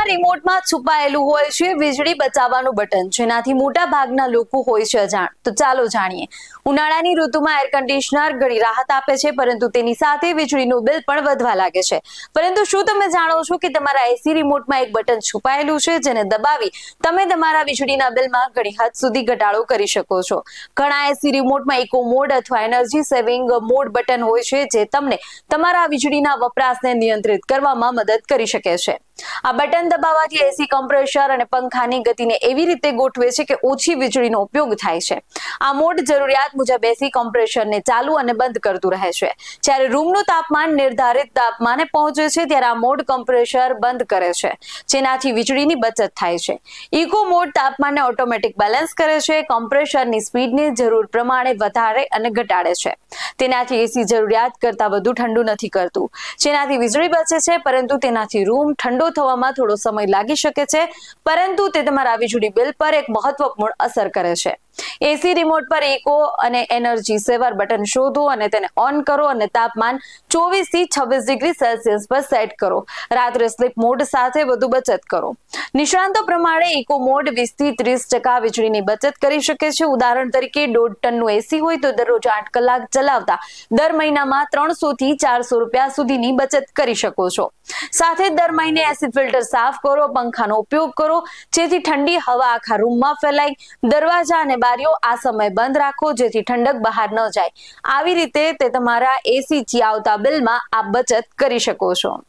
રિમોટમાં છુપાયેલું હોય છે વીજળી બચાવવાનું બટન, જેનાથી મોટા ભાગના લોકો હોય છે અજાણ. તો ચાલો જાણીએ. ઉનાળાની ઋતુમાં એર કન્ડિશનર ઘણી રાહત આપે છે, પરંતુ તેની સાથે વીજળીનું બિલ પણ વધવા લાગે છે. પરંતુ શું તમે જાણો છો કે તમારા એસી રિમોટમાં એક બટન છુપાયેલું છે, જેને દબાવી તમે તમારા વીજળીના બિલમાં ઘણી હદ સુધી ઘટાડો કરી શકો છો. ઘણા એસી રિમોટમાં ઇકો મોડ અથવા એનર્જી સેવિંગ મોડ બટન હોય છે, જે તમને તમારા વીજળીના વપરાશને નિયંત્રિત કરવામાં મદદ કરી શકે છે. આ બટન દબાવવાથી એસી કમ્પ્રેસર અને પંખાની ગતિને એવી રીતે ગોઠવે છે કે ઓછી વીજળીનો ઉપયોગ થાય છે. આ મોડ જરૂરિયાત મુજબ એસી કમ્પ્રેસરને ચાલુ અને બંધ કરતું રહે છે. જ્યારે રૂમનું તાપમાન નિર્ધારિત તાપમાને પહોંચે છે, ત્યારે આ મોડ કમ્પ્રેસર બંધ કરે છે, જેનાથી વીજળીની બચત થાય છે. ઇકો મોડ તાપમાનને ઓટોમેટિક બેલેન્સ કરે છે, કમ્પ્રેસરની સ્પીડને જરૂર પ્રમાણે વધારે અને ઘટાડે છે. તેનાથી એસી જરૂરિયાત કરતાં વધુ ઠંડુ નથી કરતું, જેનાથી વીજળી બચે છે, પરંતુ તેનાથી રૂમ ઠંડો થવામાં થોડો સમય લાગી શકે છે, પરંતુ તે તમારા વીજળી બિલ પર એક મહત્વપૂર્ણ અસર કરે છે. એસી રિમોટ પર ઇકો અને એનર્જી સેવર બટન શોધો અને તેને ઓન કરો અને તાપમાન 24 થી 26 ડિગ્રી સેલ્સિયસ પર સેટ કરો. રાત્રે સ્લીપ મોડ સાથે વધુ બચત કરો. નિષ્ણાંતો પ્રમાણે ઇકો મોડ 20 થી 30% વીજળીની બચત કરી શકે છે. ઉદાહરણ તરીકે 1.5 ટનનું એસી હોય તો દરરોજ 8 કલાક ચલાવતા દર મહિનામાં 300 થી 400 રૂપિયા સુધીની બચત કરી શકો છો. સાથે જ દર મહિને એસી ફિલ્ટર સાફ કરો, પંખાનો ઉપયોગ કરો, જેથી ઠંડી હવા આખા રૂમમાં ફેલાય. દરવાજા અને બારીઓ આ સમય બંધ રાખો, જેથી ઠંડક બહાર ન જાય. આવી રીતે તે તમારા એસીથી આવતા બિલમાં આપ બચત કરી શકો છો.